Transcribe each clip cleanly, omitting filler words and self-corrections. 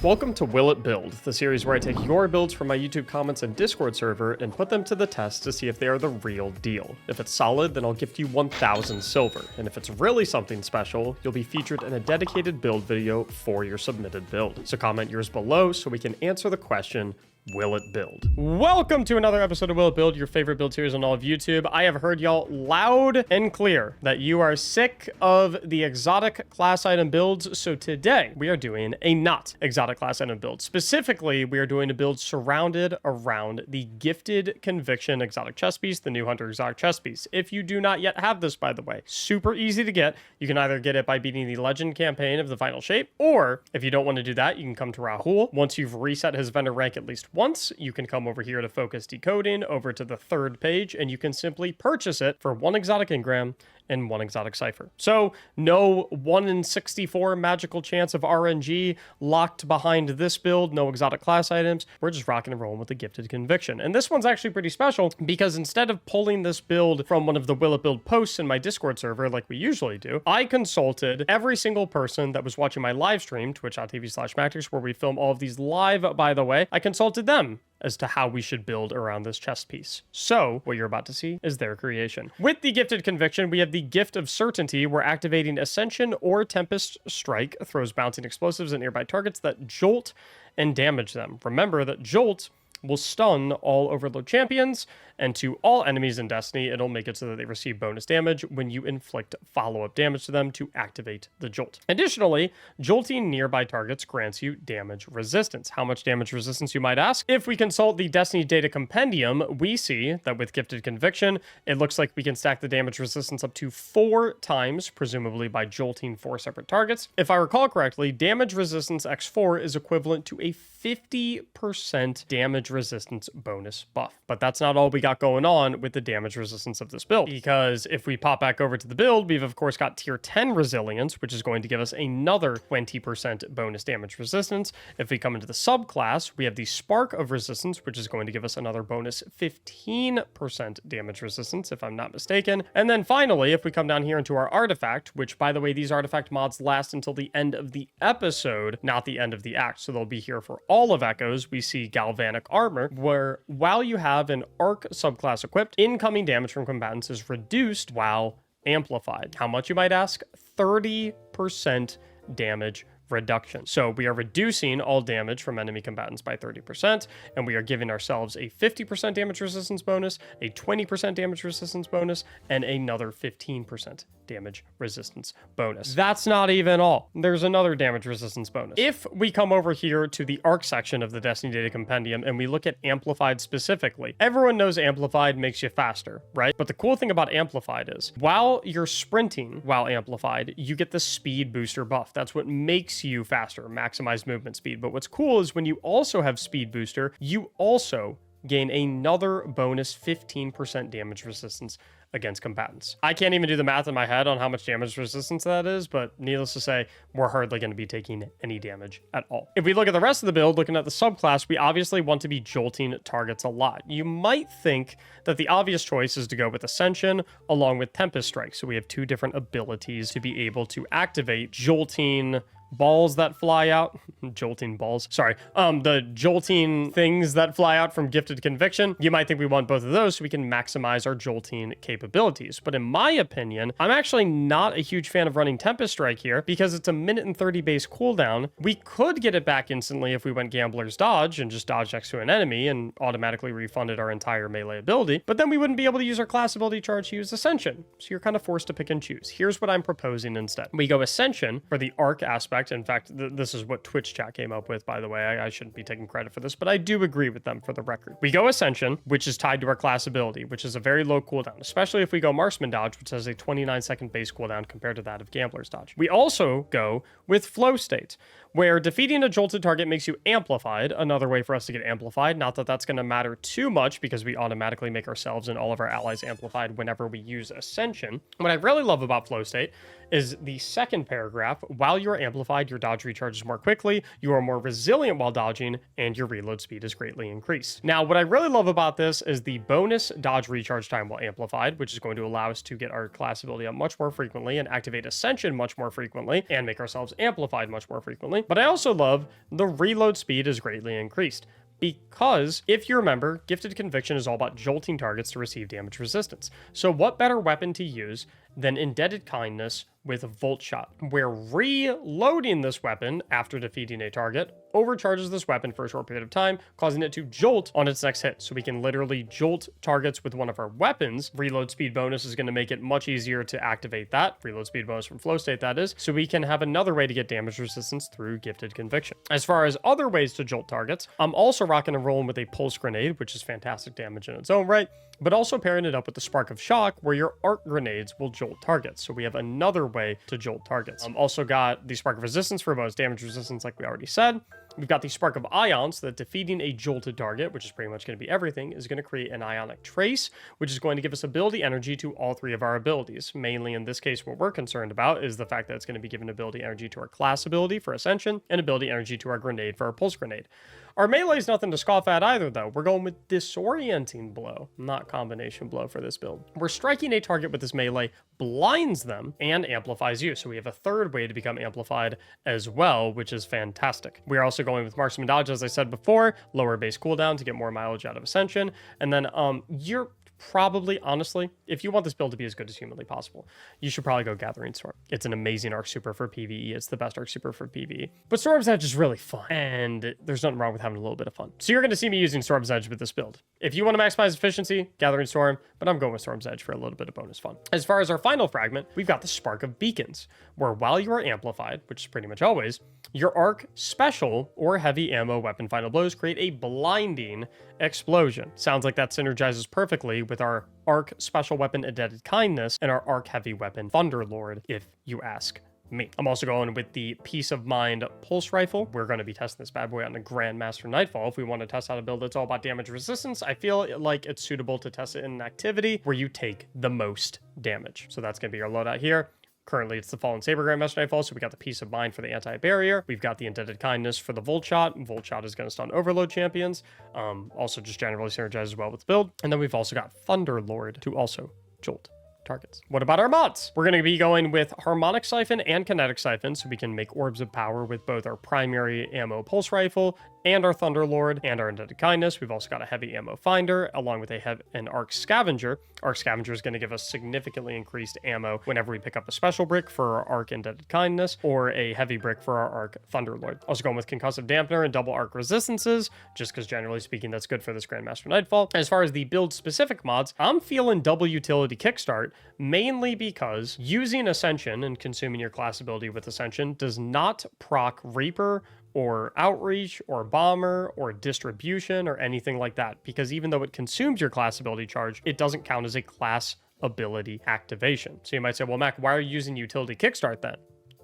Welcome to Will It Build, the series where I take your builds from my YouTube comments and Discord server and put them to the test to see if they are the real deal. If it's solid, then I'll gift you 1,000 silver, and if it's really something special, you'll be featured in a dedicated build video for your submitted build. So comment yours below so we can answer the question, will it build? Welcome to another episode of Will It Build, your favorite build series on all of YouTube. I have heard y'all loud and clear that you are sick of the exotic class item builds, so today we are doing a not exotic class item build. Specifically, we are doing a build surrounded around the Gifted Conviction exotic chest piece, the new Hunter exotic chest piece. If you do not yet have this, by the way, super easy to get. You can either get it by beating the legend campaign of the final shape, or if you don't want to do that, you can come to Raffle. Once you've reset his vendor rank at least once, you can come over here to focus decoding over to the third page, and you can simply purchase it for 1 exotic engram and 1 exotic cipher. So no 1 in 64 magical chance of RNG locked behind this build, no exotic class items. We're just rocking and rolling with the Gifted Conviction. And this one's actually pretty special because instead of pulling this build from one of the Will It Build posts in my Discord server like we usually do, I consulted every single person that was watching my live stream, twitch.tv/Mactics, where we film all of these live, by the way. I consulted them as to how we should build around this chest piece. So what you're about to see is their creation. With the Gifted Conviction, we have the Gift of Certainty, where activating Ascension or Tempest Strike throws bouncing explosives at nearby targets that jolt and damage them. Remember that jolt will stun all Overload champions, and to all enemies in Destiny, it'll make it so that they receive bonus damage when you inflict follow-up damage to them to activate the jolt. Additionally, jolting nearby targets grants you damage resistance. How much damage resistance, you might ask? If we consult the Destiny Data Compendium, we see that with Gifted Conviction, it looks like we can stack the damage resistance up to 4 times, presumably by jolting 4 separate targets. If I recall correctly, damage resistance x4 is equivalent to a 50% damage resistance bonus buff. But that's not all we got going on with the damage resistance of this build, because if we pop back over to the build, we've of course got tier 10 resilience, which is going to give us another 20% bonus damage resistance. If we come into the subclass, we have the Spark of Resistance, which is going to give us another bonus 15% damage resistance, if I'm not mistaken. And then finally, if we come down here into our artifact, which by the way, these artifact mods last until the end of the episode, not the end of the act, so they'll be here for all of Echoes. We see Galvanic Armor, where while you have an arc subclass equipped, incoming damage from combatants is reduced while amplified. How much, you might ask? 30% damage reduction. So we are reducing all damage from enemy combatants by 30%, and we are giving ourselves a 50% damage resistance bonus, a 20% damage resistance bonus, and another 15% damage resistance bonus. That's not even all. There's another damage resistance bonus. If we come over here to the arc section of the Destiny Data Compendium and we look at Amplified specifically, everyone knows Amplified makes you faster, right? But the cool thing about Amplified is while you're sprinting while Amplified, you get the speed booster buff. That's what makes you faster, maximize movement speed. But what's cool is when you also have speed booster, you also gain another bonus 15% damage resistance against combatants. I can't even do the math in my head on how much damage resistance that is, but needless to say, we're hardly going to be taking any damage at all. If we look at the rest of the build, looking at the subclass, we obviously want to be jolting targets a lot. You might think that the obvious choice is to go with Ascension along with Tempest Strike. So we have 2 different abilities to be able to activate jolting balls that fly out. Jolting balls. Sorry. The jolting things that fly out from Gifted Conviction. You might think we want both of those so we can maximize our jolting capabilities. But in my opinion, I'm actually not a huge fan of running Tempest Strike here because it's a 1:30 base cooldown. We could get it back instantly if we went Gambler's Dodge and just dodged next to an enemy and automatically refunded our entire melee ability. But then we wouldn't be able to use our class ability charge to use Ascension. So you're kind of forced to pick and choose. Here's what I'm proposing instead. We go Ascension for the arc aspect. In fact, this is what Twitch chat came up with, by the way. I shouldn't be taking credit for this, but I do agree with them for the record. We go Ascension, which is tied to our class ability, which is a very low cooldown, especially if we go Marksman Dodge, which has a 29-second base cooldown compared to that of Gambler's Dodge. We also go with Flow State, where defeating a jolted target makes you amplified, another way for us to get amplified. Not that that's going to matter too much because we automatically make ourselves and all of our allies amplified whenever we use Ascension. What I really love about Flow State is the second paragraph. While you are amplified, your dodge recharges more quickly, you are more resilient while dodging, and your reload speed is greatly increased. Now, what I really love about this is the bonus dodge recharge time while amplified, which is going to allow us to get our class ability up much more frequently and activate Ascension much more frequently and make ourselves amplified much more frequently. But I also love the reload speed is greatly increased, because if you remember, Gifted Conviction is all about jolting targets to receive damage resistance. So what better weapon to use than Indebted Kindness with Volt Shot, where reloading this weapon after defeating a target overcharges this weapon for a short period of time, causing it to jolt on its next hit. So we can literally jolt targets with one of our weapons. Reload speed bonus is going to make it much easier to activate that. Reload speed bonus from flow state, that is. So we can have another way to get damage resistance through Gifted Conviction. As far as other ways to jolt targets, I'm also rocking and rolling with a Pulse Grenade, which is fantastic damage in its own right, but also pairing it up with the Spark of Shock, where your arc grenades will jolt targets. So we have another way to jolt targets. Also got the Spark of Resistance for bonus damage resistance, like we already said. We've got the Spark of Ion, so that defeating a jolted target, which is pretty much going to be everything, is going to create an Ionic Trace, which is going to give us ability energy to all three of our abilities. Mainly in this case, what we're concerned about is the fact that it's going to be given ability energy to our class ability for Ascension and ability energy to our grenade for our Pulse Grenade. Our melee is nothing to scoff at either, though. We're going with Disorienting Blow, not Combination Blow for this build. We're striking a target with this melee, blinds them, and amplifies you. So we have a third way to become amplified as well, which is fantastic. We're also going with Marksman Dodge, as I said before, lower base cooldown to get more mileage out of Ascension. And then you're probably, honestly, if you want this build to be as good as humanly possible, you should probably go Gathering Storm. It's an amazing arc super for PvE. It's the best arc super for PvE. But Storm's Edge is really fun, and there's nothing wrong with having a little bit of fun. So you're going to see me using Storm's Edge with this build. If you want to maximize efficiency, Gathering Storm, but I'm going with Storm's Edge for a little bit of bonus fun. As far as our final fragment, we've got the Spark of Beacons, where while you are amplified, which is pretty much always, your arc, special, or heavy ammo weapon final blows create a blinding explosion. Sounds like that synergizes perfectly with our arc special weapon Indebted Kindness and our arc heavy weapon Thunderlord, if you ask me. I'm also going with the Peace of Mind Pulse Rifle. We're going to be testing this bad boy on the Grandmaster Nightfall. If we want to test out a build that's all about damage resistance, I feel like it's suitable to test it in an activity where you take the most damage. So that's going to be our loadout here. Currently, it's the Fallen Saber Grandmaster Nightfall, so we got the Peace of Mind for the anti-barrier. We've got the Indebted Kindness for the Volt Shot. Volt Shot is going to stun Overload champions. Also just generally synergizes well with the build. And then we've also got Thunderlord to also jolt targets. What about our mods? We're going to be going with Harmonic Siphon and Kinetic Siphon, so we can make Orbs of Power with both our primary ammo Pulse Rifle and our Thunderlord and our Indebted Kindness. We've also got a heavy ammo finder along with an Arc Scavenger. Arc Scavenger is going to give us significantly increased ammo whenever we pick up a special brick for our Arc Indebted Kindness or a heavy brick for our Arc Thunderlord. Also going with Concussive Dampener and double arc resistances, just because generally speaking that's good for this Grandmaster Nightfall. As far as the build specific mods, I'm feeling double utility kickstart, mainly because using Ascension and consuming your class ability with Ascension does not proc Reaper or Outreach or Bomber or Distribution or anything like that, because even though it consumes your class ability charge, it doesn't count as a class ability activation. So you might say, well, Mac, why are you using utility kickstart then?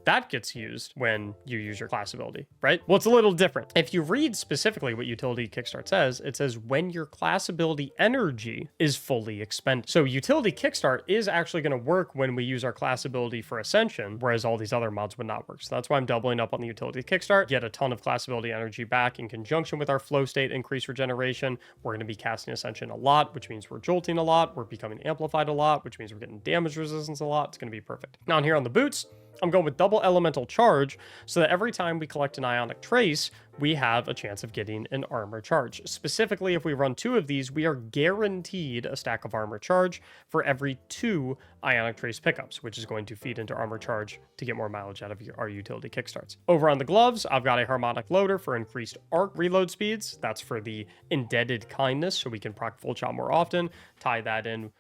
That gets used when you use your class ability, right? Well, it's a little different. If you read specifically what utility kickstart says, it says when your class ability energy is fully expended. So utility kickstart is actually going to work when we use our class ability for Ascension, whereas all these other mods would not work. So that's why I'm doubling up on the utility kickstart. Get a ton of class ability energy back in conjunction with our flow state increased regeneration. We're going to be casting Ascension a lot, which means we're jolting a lot. We're becoming amplified a lot, which means we're getting damage resistance a lot. It's going to be perfect. Now on here on the boots, I'm going with double elemental charge so that every time we collect an Ionic Trace, we have a chance of getting an armor charge. Specifically, if we run 2 of these, we are guaranteed a stack of armor charge for every 2 Ionic Trace pickups, which is going to feed into armor charge to get more mileage out of our utility kickstarts. Over on the gloves, I've got a harmonic loader for increased arc reload speeds. That's for the Indebted Kindness, so we can proc Full Shot more often. Tie that in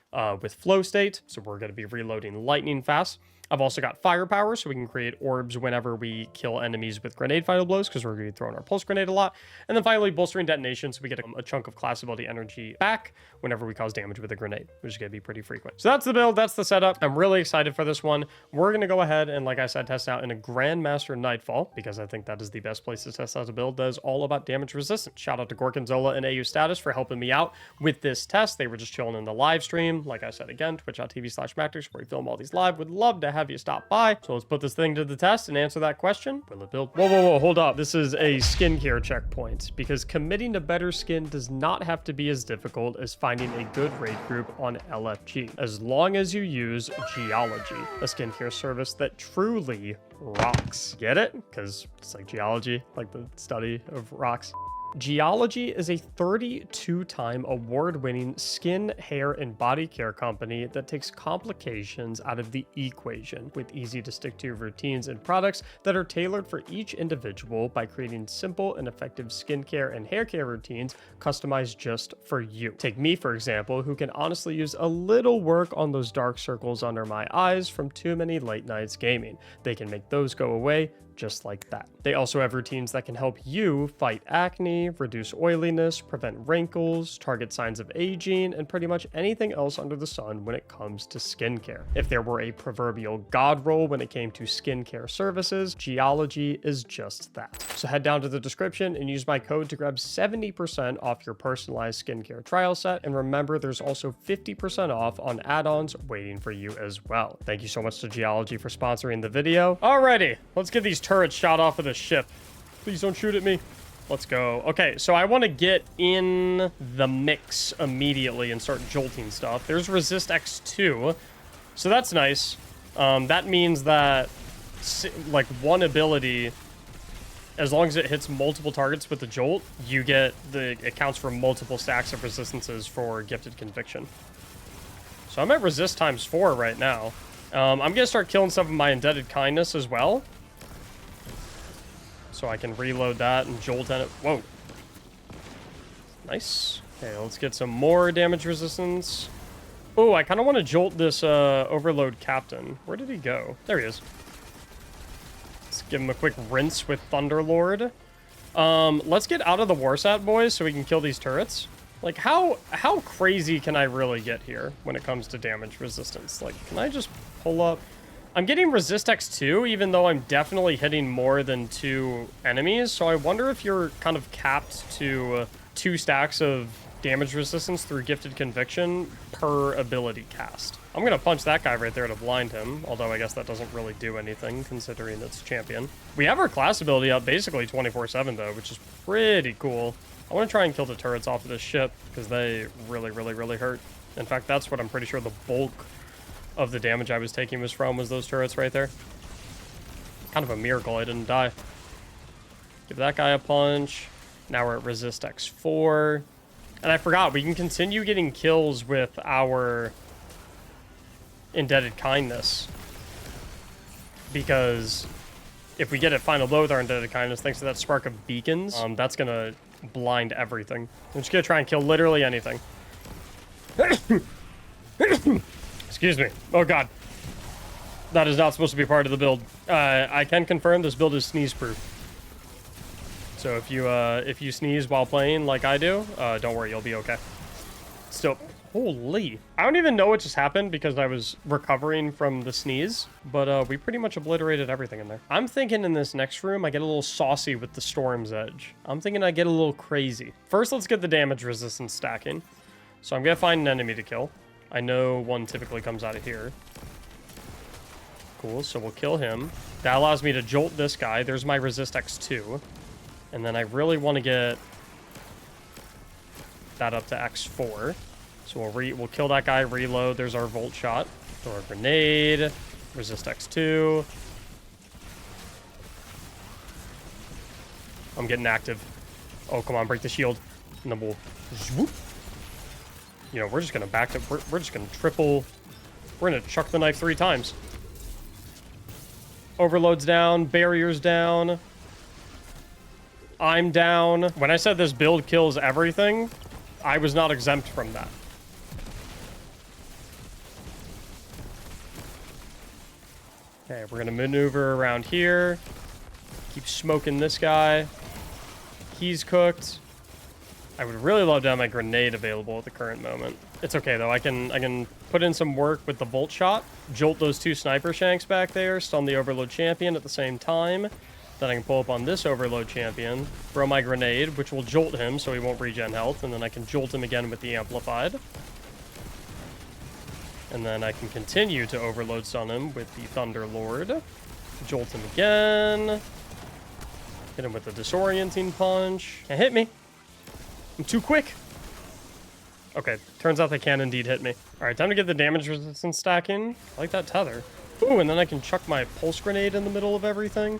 with flow state, so we're going to be reloading lightning fast. I've also got firepower, so we can create orbs whenever we kill enemies with grenade final blows, because we're going to be throwing our pulse grenade a lot. And then finally, bolstering detonation, so we get a chunk of class ability energy back whenever we cause damage with a grenade, which is going to be pretty frequent. So that's the build, that's the setup. I'm really excited for this one. We're going to go ahead and, like I said, test out in a Grandmaster Nightfall, because I think that is the best place to test out a build that is all about damage resistance. Shout out to Gorgonzola and AU Status for helping me out with this test. They were just chilling in the live stream. Like I said, again, twitch.tv/Mactics, where we film all these live. Would love to have you stop by. So let's put this thing to the test and answer that question. Will it build? Whoa, whoa, whoa, hold up. This is a skincare checkpoint because committing to better skin does not have to be as difficult as finding a good raid group on LFG, as long as you use Geology, a skincare service that truly rocks. Get it? Because it's like geology, like the study of rocks. Geology is a 32-time award-winning skin, hair, and body care company that takes complications out of the equation with easy-to-stick-to routines and products that are tailored for each individual by creating simple and effective skincare and hair care routines customized just for you. Take me, for example, who can honestly use a little work on those dark circles under my eyes from too many late nights gaming. They can make those go away just like that. They also have routines that can help you fight acne, reduce oiliness, prevent wrinkles, target signs of aging, and pretty much anything else under the sun when it comes to skincare. If there were a proverbial god roll when it came to skincare services, Geology is just that. So head down to the description and use my code to grab 70% off your personalized skincare trial set. And remember, there's also 50% off on add-ons waiting for you as well. Thank you so much to Geology for sponsoring the video. Alrighty, let's get these turrets shot off of the ship. Please don't shoot at me. Let's go. Okay, so I want to get in the mix immediately and start jolting stuff. There's resist X2, so that's nice. That means that like one ability, as long as it hits multiple targets with the jolt, you get it counts for multiple stacks of resistances for gifted conviction. So I'm at resist ×4 right now. I'm gonna start killing some of my indebted kindness as well, so I can reload that and jolt at it. Whoa. Nice. Okay, let's get some more damage resistance. Oh, I kind of want to jolt this overload captain. Where did he go? There he is. Let's give him a quick rinse with Thunderlord. Let's get out of the Warsat, boys, so we can kill these turrets. Like, how crazy can I really get here when it comes to damage resistance? Like, can I just pull up? I'm getting resist X2, even though I'm definitely hitting more than 2 enemies. So I wonder if you're kind of capped to 2 stacks of damage resistance through gifted conviction per ability cast. I'm going to punch that guy right there to blind him, although I guess that doesn't really do anything considering it's champion. We have our class ability up basically 24/7 though, which is pretty cool. I want to try and kill the turrets off of this ship because they really, really, really hurt. In fact, that's what I'm pretty sure the bulk of the damage I was taking was those turrets right there. Kind of a miracle I didn't die. Give that guy a punch. Now we're at resist X4. And I forgot, we can continue getting kills with our indebted kindness. Because if we get it final blow with our indebted kindness, thanks to that spark of beacons, that's gonna blind everything. I'm just gonna try and kill literally anything. Excuse me. Oh god. That is not supposed to be part of the build. I can confirm this build is sneeze proof. So if you sneeze while playing like I do, don't worry, you'll be okay. Still, holy. I don't even know what just happened because I was recovering from the sneeze, but we pretty much obliterated everything in there. I'm thinking in this next room, I get a little saucy with the Storm's Edge. I'm thinking I get a little crazy. First, let's get the damage resistance stacking. So I'm gonna find an enemy to kill. I know one typically comes out of here. Cool, so we'll kill him. That allows me to jolt this guy. There's my resist X2. And then I really want to get that up to X4. So we'll kill that guy, reload. There's our volt shot. Throw a grenade. Resist X2. I'm getting active. Oh, come on, break the shield. And then we'll whoop. You know, we're just gonna back up. We're just gonna triple. We're gonna chuck the knife 3 times. Overload's down. Barrier's down. I'm down. When I said this build kills everything, I was not exempt from that. Okay, we're gonna maneuver around here. Keep smoking this guy. He's cooked. I would really love to have my grenade available at the current moment. It's okay though, I can put in some work with the volt shot, jolt those 2 sniper shanks back there, stun the overload champion at the same time. Then I can pull up on this overload champion, throw my grenade, which will jolt him so he won't regen health, and then I can jolt him again with the amplified. And then I can continue to overload stun him with the Thunder Lord. Jolt him again. Hit him with the disorienting punch. Can't hit me. I'm too quick. Okay, turns out they can indeed hit me. All right, time to get the damage resistance stacking. I like that tether. Ooh, and then I can chuck my pulse grenade in the middle of everything.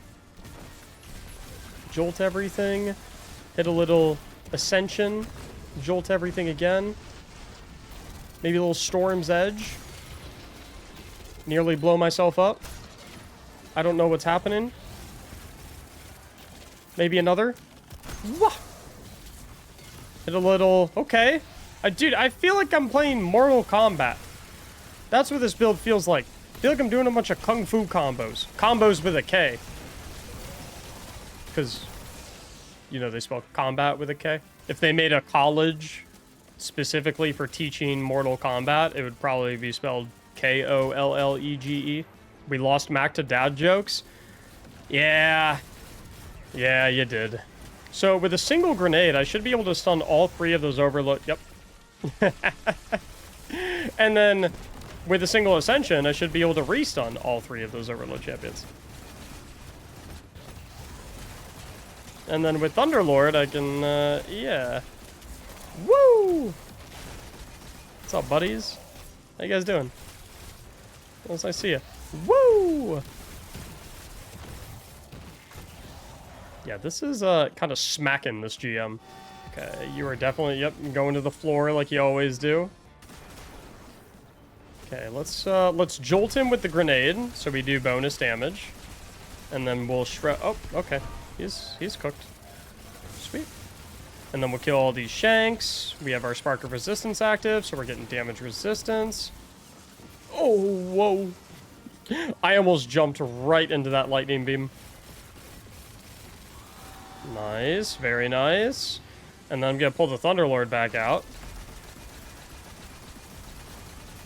Jolt everything. Hit a little ascension. Jolt everything again. Maybe a little Storm's Edge. Nearly blow myself up. I don't know what's happening. Maybe another. Wah! Hit a little... Okay. Dude, I feel like I'm playing Mortal Kombat. That's what this build feels like. I feel like I'm doing a bunch of Kung Fu combos. Combos with a K. Because, you know, they spell combat with a K. If they made a college specifically for teaching Mortal Kombat, it would probably be spelled K-O-L-L-E-G-E. We lost Mac to dad jokes. Yeah. Yeah, you did. So with a single grenade, I should be able to stun all 3 of those overload. Yep. And then with a single ascension, I should be able to restun all 3 of those overload champions. And then with Thunderlord, I can, yeah. Woo! What's up, buddies? How you guys doing? Once I see you. Woo! Yeah, this is kind of smacking this GM. Okay, you are definitely, yep, going to the floor like you always do. Okay, let's jolt him with the grenade so we do bonus damage. And then we'll shred. Oh, okay. He's cooked. Sweet. And then we'll kill all these shanks. We have our Spark of Resistance active, so we're getting damage resistance. Oh, whoa. I almost jumped right into that lightning beam. Nice, very nice. And then I'm gonna pull the Thunderlord back out.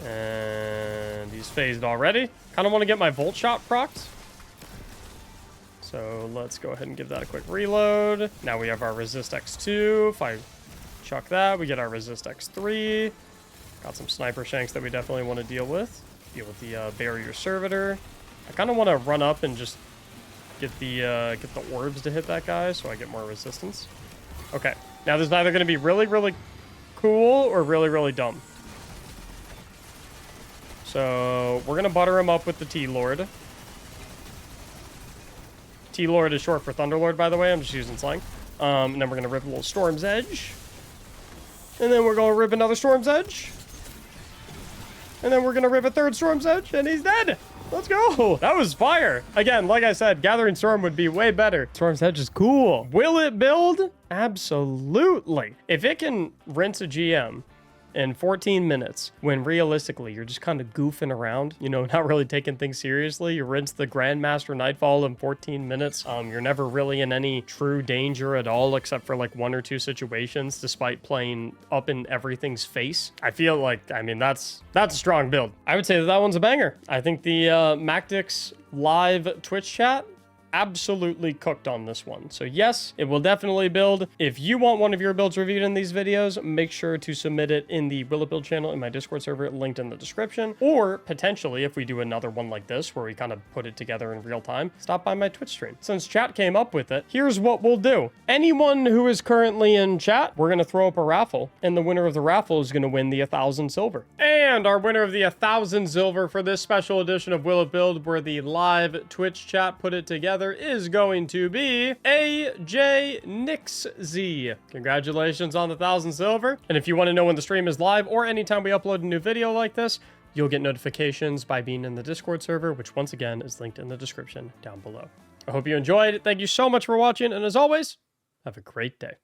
And he's phased already. Kind of want to get my Volt Shot procced. So let's go ahead and give that a quick reload. Now we have our Resist X2. If I chuck that, we get our Resist X3. Got some Sniper Shanks that we definitely want to deal with. Deal with the Barrier Servitor. I kind of want to run up and just get the orbs to hit that guy so I get more resistance. Okay. Now this is either going to be really, really cool or really, really dumb. So we're going to butter him up with the T-Lord. T-Lord is short for Thunderlord, by the way. I'm just using slang. And then we're going to rip a little Storm's Edge. And then we're going to rip another Storm's Edge. And then we're going to rip a third Storm's Edge, and he's dead. Let's go. That was fire. Again, like I said, Gathering Storm would be way better. Storm's Edge is cool. Will it build? Absolutely. If it can rinse a GM in 14 minutes, when realistically you're just kind of goofing around, you know, not really taking things seriously. You rinse the Grandmaster Nightfall in 14 minutes. You're never really in any true danger at all, except for like 1 or 2 situations, despite playing up in everything's face. I feel like, I mean, that's a strong build. I would say that one's a banger. I think the Mactics live Twitch chat absolutely cooked on this one. So yes, it will definitely build. If you want one of your builds reviewed in these videos, make sure to submit it in the Will It Build channel in my Discord server, linked in the description. Or potentially, if we do another one like this, where we kind of put it together in real time, stop by my Twitch stream. Since chat came up with it, here's what we'll do. Anyone who is currently in chat, we're going to throw up a raffle, and the winner of the raffle is going to win the 1,000 silver. And our winner of the 1,000 silver for this special edition of Will It Build, where the live Twitch chat put it together, is going to be AJ Nixz. Congratulations on the 1,000 silver. And if you want to know when the stream is live or anytime we upload a new video like this, you'll get notifications by being in the Discord server, which once again is linked in the description down below. I hope you enjoyed. Thank you so much for watching, and as always, have a great day.